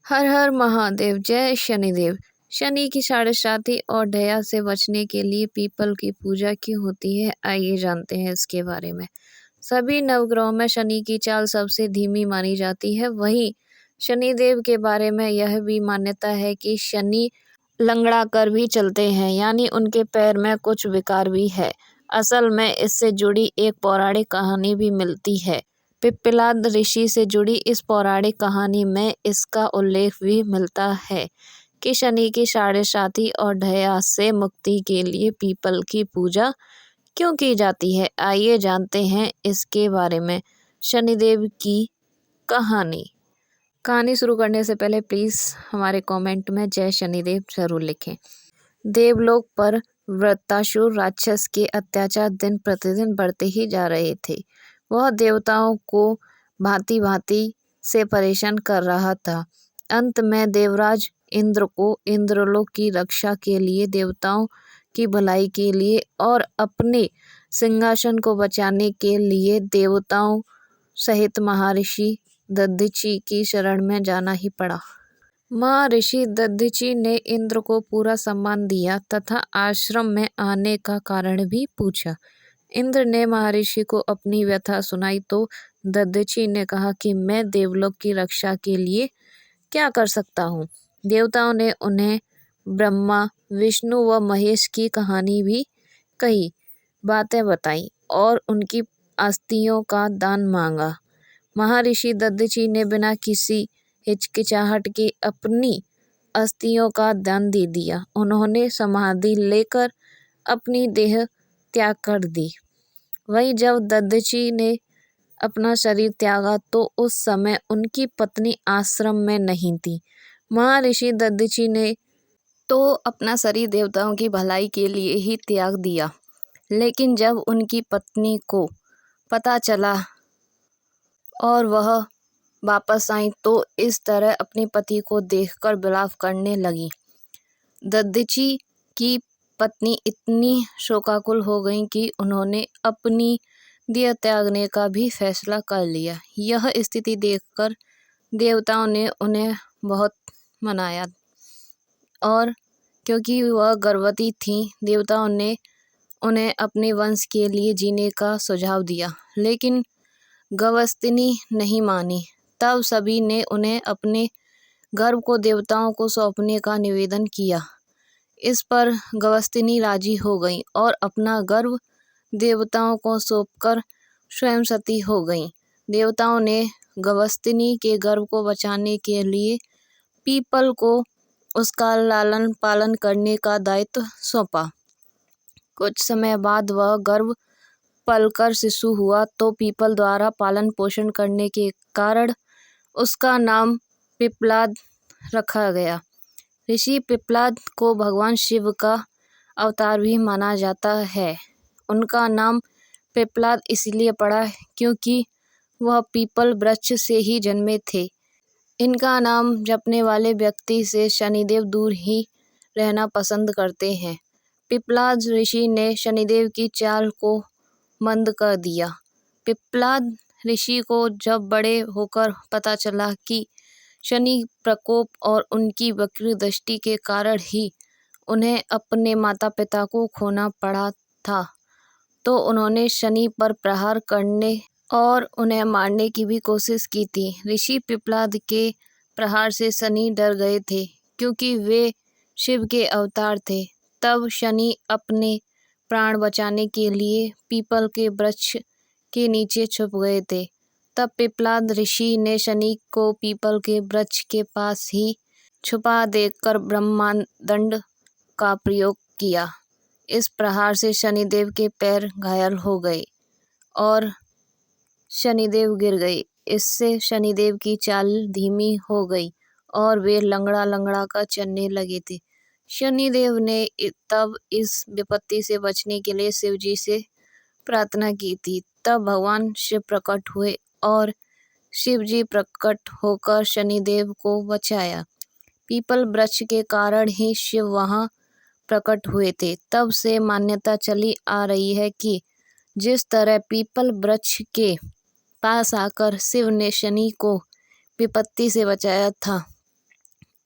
हर हर महादेव, जय शनिदेव। शनि की साढ़े साथी और ढैया से बचने के लिए पीपल की पूजा क्यों होती है, आइए जानते हैं इसके बारे में। सभी नवग्रहों में शनि की चाल सबसे धीमी मानी जाती है। वहीं शनिदेव के बारे में यह भी मान्यता है कि शनि लंगड़ा कर भी चलते हैं, यानी उनके पैर में कुछ विकार भी है। असल में इससे जुड़ी एक पौराणिक कहानी भी मिलती है। पिप्पलाद ऋषि से जुड़ी इस पौराणिक कहानी में इसका उल्लेख भी मिलता है कि शनि की साढ़े साथी और ढैया से मुक्ति के लिए पीपल की पूजा क्यों की जाती है, आइए जानते हैं इसके बारे में। शनिदेव की कहानी शुरू करने से पहले प्लीज़ हमारे कमेंट में जय शनिदेव जरूर लिखें। देवलोक पर वृत्तासुर राक्षस के अत्याचार दिन प्रतिदिन बढ़ते ही जा रहे थे। वह देवताओं को भांति भांति से परेशान कर रहा था। अंत में देवराज इंद्र को इंद्रलोक की रक्षा के लिए, देवताओं की भलाई के लिए और अपने सिंहासन को बचाने के लिए देवताओं सहित महर्षि दधीचि की शरण में जाना ही पड़ा। महर्षि दधीचि ने इंद्र को पूरा सम्मान दिया तथा आश्रम में आने का कारण भी पूछा। इंद्र ने महर्षि को अपनी व्यथा सुनाई तो दधीचि ने कहा कि मैं देवलोक की रक्षा के लिए क्या कर सकता हूँ। देवताओं ने उन्हें ब्रह्मा, विष्णु व महेश की कहानी भी कही, बातें बताई और उनकी अस्थियों का दान मांगा। महर्षि दधीचि ने बिना किसी हिचकिचाहट के अपनी अस्थियों का दान दे दिया। उन्होंने समाधि लेकर अपनी देह त्याग कर दी। वहीं जब दधीचि ने अपना शरीर त्यागा तो उस समय उनकी पत्नी आश्रम में नहीं थी। महर्षि दधीचि ने तो अपना शरीर देवताओं की भलाई के लिए ही त्याग दिया, लेकिन जब उनकी पत्नी को पता चला और वह वापस आई तो इस तरह अपने पति को देखकर विलाप करने लगी। दधीचि की पत्नी इतनी शोकाकुल हो गई कि उन्होंने अपनी देह त्यागने का भी फैसला कर लिया। यह स्थिति देखकर देवताओं ने उन्हें बहुत मनाया और क्योंकि वह गर्भवती थीं, देवताओं ने उन्हें अपने वंश के लिए जीने का सुझाव दिया, लेकिन गवस्तिनी नहीं मानी। तब सभी ने उन्हें अपने गर्भ को देवताओं को सौंपने का निवेदन किया। इस पर गवस्तिनी राजी हो गईं और अपना गर्भ देवताओं को सौंपकर स्वयं सती हो गईं। देवताओं ने गवस्तिनी के गर्भ को बचाने के लिए पीपल को उसका लालन पालन करने का दायित्व सौंपा। कुछ समय बाद वह गर्भ पलकर शिशु हुआ तो पीपल द्वारा पालन पोषण करने के कारण उसका नाम पिप्पलाद रखा गया। ऋषि पिप्पलाद को भगवान शिव का अवतार भी माना जाता है। उनका नाम पिप्पलाद इसलिए पड़ा क्योंकि वह पीपल वृक्ष से ही जन्मे थे। इनका नाम जपने वाले व्यक्ति से शनिदेव दूर ही रहना पसंद करते हैं। पिप्पलाद ऋषि ने शनिदेव की चाल को मंद कर दिया। पिप्पलाद ऋषि को जब बड़े होकर पता चला कि शनि प्रकोप और उनकी वक्र दृष्टि के कारण ही उन्हें अपने माता पिता को खोना पड़ा था, तो उन्होंने शनि पर प्रहार करने और उन्हें मारने की भी कोशिश की थी। ऋषि पिप्पलाद के प्रहार से शनि डर गए थे क्योंकि वे शिव के अवतार थे। तब शनि अपने प्राण बचाने के लिए पीपल के वृक्ष के नीचे छुप गए थे। तब पिप्पलाद ऋषि ने शनि को पीपल के वृक्ष के पास ही छुपा देकर ब्रह्मदंड का प्रयोग किया। इस प्रहार से शनिदेव के पैर घायल हो गए और शनिदेव गिर गए। इससे शनिदेव की चाल धीमी हो गई और वे लंगड़ा लंगड़ा कर चलने लगे थे। शनिदेव ने तब इस विपत्ति से बचने के लिए शिव जी से प्रार्थना की थी। तब भगवान शिव प्रकट हुए और शिव जी प्रकट होकर शनिदेव को बचाया। पीपल वृक्ष के कारण ही शिव वहां प्रकट हुए थे। तब से मान्यता चली आ रही है कि जिस तरह पीपल वृक्ष के पास आकर शिव ने शनि को विपत्ति से बचाया था,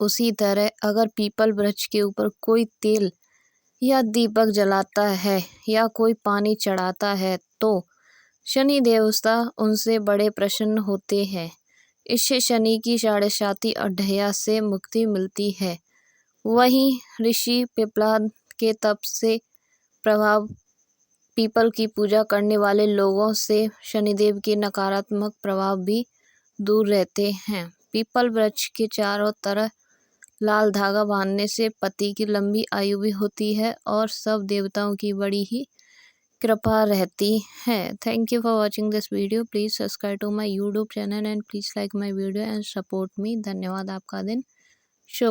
उसी तरह अगर पीपल वृक्ष के ऊपर कोई तेल या दीपक जलाता है या कोई पानी चढ़ाता है तो शनि देवता उनसे बड़े प्रसन्न होते हैं। इससे शनि की साढ़ेसाती और ढैया से मुक्ति मिलती है। वहीं ऋषि पिपलाद के तप से प्रभाव पीपल की पूजा करने वाले लोगों से शनिदेव के नकारात्मक प्रभाव भी दूर रहते हैं। पीपल वृक्ष के चारों तरफ लाल धागा बांधने से पति की लंबी आयु भी होती है और सब देवताओं की बड़ी ही कृपा रहती है। Thank you for watching this video. Please subscribe to my YouTube channel and please like my video and support me. धन्यवाद। आपका दिन शुभ।